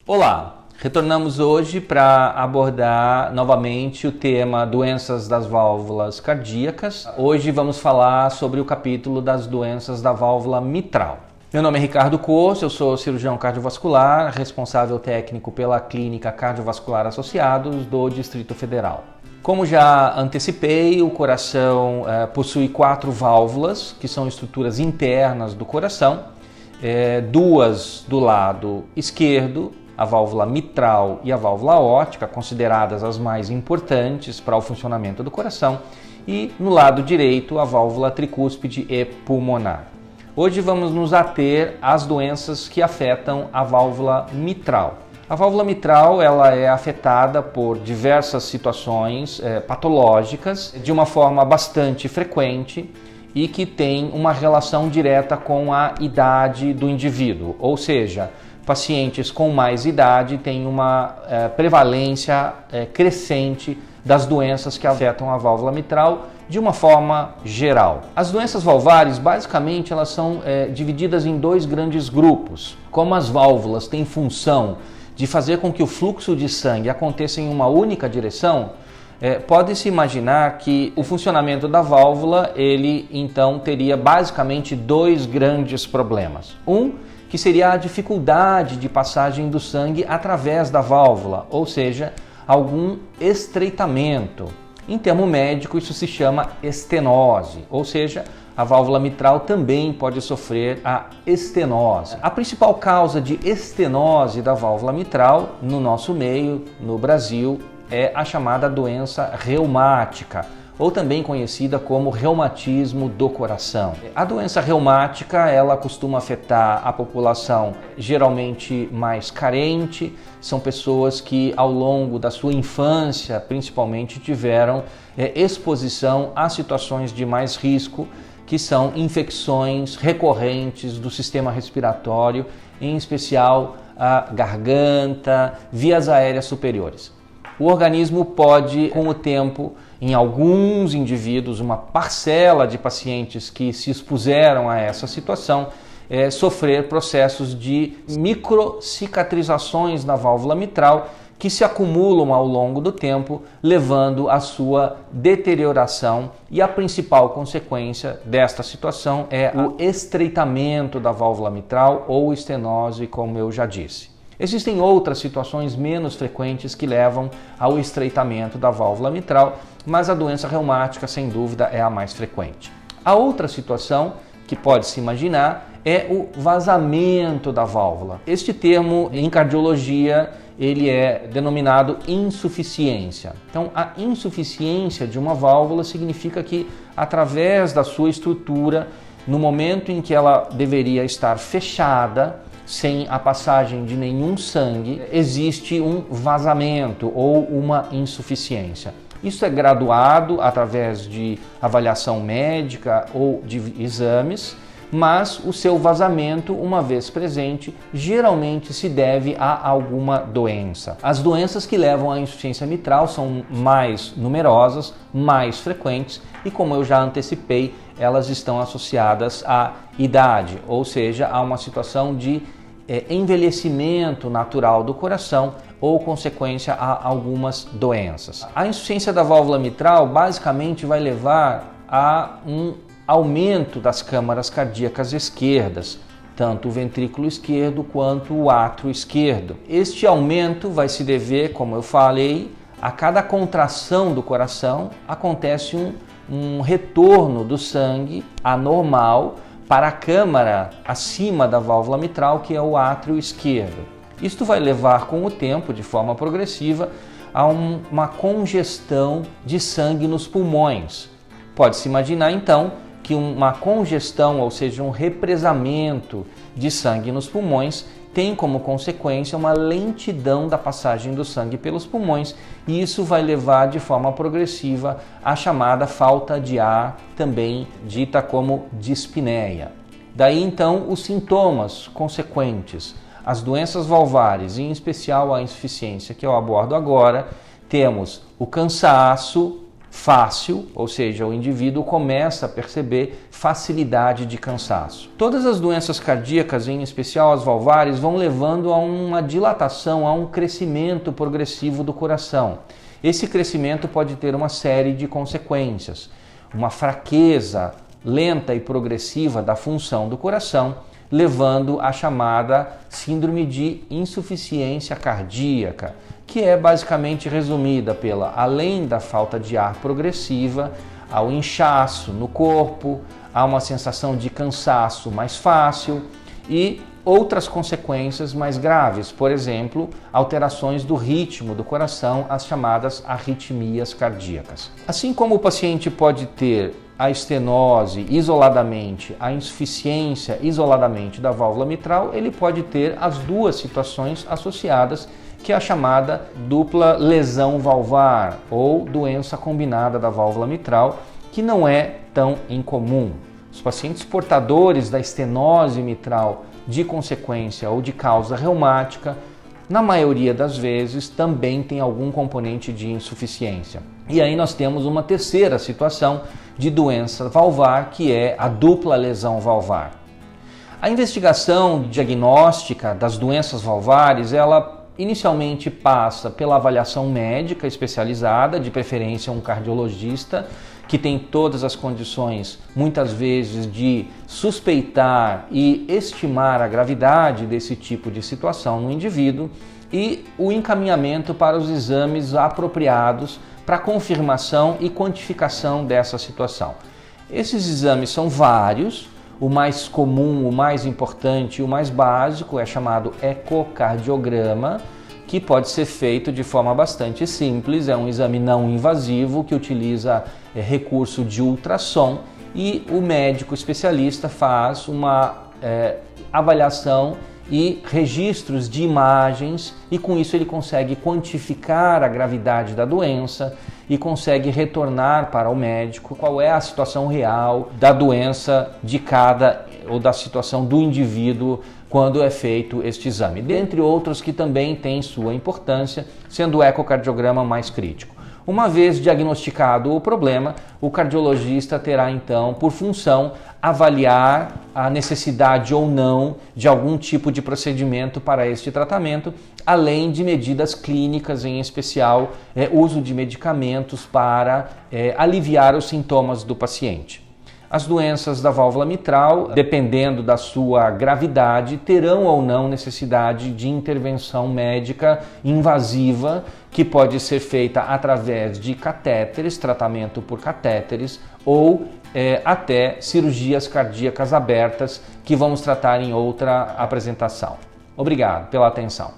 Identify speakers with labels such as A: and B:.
A: Olá, retornamos hoje para abordar novamente o tema doenças das válvulas cardíacas. Hoje vamos falar sobre o capítulo das doenças da válvula mitral. Meu nome é Ricardo Corso, eu sou cirurgião cardiovascular, responsável técnico pela Clínica Cardiovascular Associados do Distrito Federal. Como já antecipei, o coração possui 4 válvulas, que são estruturas internas do coração, duas do lado esquerdo, a válvula mitral e a válvula aórtica, consideradas as mais importantes para o funcionamento do coração, e no lado direito a válvula tricúspide e pulmonar. Hoje vamos nos ater às doenças que afetam a válvula mitral. A válvula mitral ela é afetada por diversas situações patológicas de uma forma bastante frequente e que tem uma relação direta com a idade do indivíduo, ou seja, pacientes com mais idade têm uma prevalência crescente das doenças que afetam a válvula mitral de uma forma geral. As doenças valvares, basicamente, elas são divididas em 2 grandes grupos. Como as válvulas têm função de fazer com que o fluxo de sangue aconteça em uma única direção, pode-se imaginar que o funcionamento da válvula, ele então teria basicamente 2 grandes problemas. Que seria a dificuldade de passagem do sangue através da válvula, ou seja, algum estreitamento. Em termo médico, isso se chama estenose, ou seja, a válvula mitral também pode sofrer a estenose. A principal causa de estenose da válvula mitral, no nosso meio, no Brasil, é a chamada doença reumática, ou também conhecida como reumatismo do coração. A doença reumática, ela costuma afetar a população geralmente mais carente, são pessoas que ao longo da sua infância, principalmente, tiveram exposição a situações de mais risco, que são infecções recorrentes do sistema respiratório, em especial a garganta, vias aéreas superiores. O organismo pode, com o tempo, em alguns indivíduos, uma parcela de pacientes que se expuseram a essa situação, sofrer processos de microcicatrizações na válvula mitral que se acumulam ao longo do tempo, levando à sua deterioração, e a principal consequência desta situação é o estreitamento da válvula mitral ou estenose, como eu já disse. Existem outras situações menos frequentes que levam ao estreitamento da válvula mitral, mas a doença reumática, sem dúvida, é a mais frequente. A outra situação que pode-se imaginar é o vazamento da válvula. Este termo, em cardiologia, ele é denominado insuficiência. Então, a insuficiência de uma válvula significa que, através da sua estrutura, no momento em que ela deveria estar fechada, sem a passagem de nenhum sangue, existe um vazamento ou uma insuficiência. Isso é graduado através de avaliação médica ou de exames, mas o seu vazamento, uma vez presente, geralmente se deve a alguma doença. As doenças que levam à insuficiência mitral são mais numerosas, mais frequentes e, como eu já antecipei, elas estão associadas à idade, ou seja, a uma situação de envelhecimento natural do coração ou consequência a algumas doenças. A insuficiência da válvula mitral basicamente vai levar a um aumento das câmaras cardíacas esquerdas, tanto o ventrículo esquerdo quanto o átrio esquerdo. Este aumento vai se dever, como eu falei, a cada contração do coração acontece um retorno do sangue anormal para a câmara acima da válvula mitral, que é o átrio esquerdo. Isto vai levar com o tempo, de forma progressiva, a uma congestão de sangue nos pulmões. Pode-se imaginar então que uma congestão, ou seja, um represamento de sangue nos pulmões, tem como consequência uma lentidão da passagem do sangue pelos pulmões, e isso vai levar de forma progressiva à chamada falta de ar, também dita como dispneia. Daí então os sintomas consequentes, as doenças valvares, em especial a insuficiência que eu abordo agora, temos o cansaço, fácil, ou seja, o indivíduo começa a perceber facilidade de cansaço. Todas as doenças cardíacas, em especial as valvares, vão levando a uma dilatação, a um crescimento progressivo do coração. Esse crescimento pode ter uma série de consequências. Uma fraqueza lenta e progressiva da função do coração, levando à chamada síndrome de insuficiência cardíaca, que é basicamente resumida pela, além da falta de ar progressiva, ao inchaço no corpo, há uma sensação de cansaço mais fácil e outras consequências mais graves, por exemplo, alterações do ritmo do coração, as chamadas arritmias cardíacas. Assim como o paciente pode ter a estenose isoladamente, a insuficiência isoladamente da válvula mitral, ele pode ter as duas situações associadas, que é a chamada dupla lesão valvar ou doença combinada da válvula mitral, que não é tão incomum. Os pacientes portadores da estenose mitral de consequência ou de causa reumática, na maioria das vezes, também tem algum componente de insuficiência. E aí nós temos uma terceira situação de doença valvar, que é a dupla lesão valvar. A investigação diagnóstica das doenças valvares, ela inicialmente passa pela avaliação médica especializada, de preferência um cardiologista, que tem todas as condições, muitas vezes, de suspeitar e estimar a gravidade desse tipo de situação no indivíduo, e o encaminhamento para os exames apropriados para confirmação e quantificação dessa situação. Esses exames são vários. O mais comum, o mais importante, o mais básico é chamado ecocardiograma, que pode ser feito de forma bastante simples. É um exame não invasivo que utiliza recurso de ultrassom e o médico especialista faz uma avaliação e registros de imagens, e com isso ele consegue quantificar a gravidade da doença e consegue retornar para o médico qual é a situação real da doença de cada ou da situação do indivíduo quando é feito este exame, dentre outros que também têm sua importância, sendo o ecocardiograma mais crítico. Uma vez diagnosticado o problema, o cardiologista terá então por função avaliar a necessidade ou não de algum tipo de procedimento para este tratamento, além de medidas clínicas, em especial uso de medicamentos para aliviar os sintomas do paciente. As doenças da válvula mitral, dependendo da sua gravidade, terão ou não necessidade de intervenção médica invasiva, que pode ser feita através de catéteres, tratamento por catéteres, ou até cirurgias cardíacas abertas, que vamos tratar em outra apresentação. Obrigado pela atenção.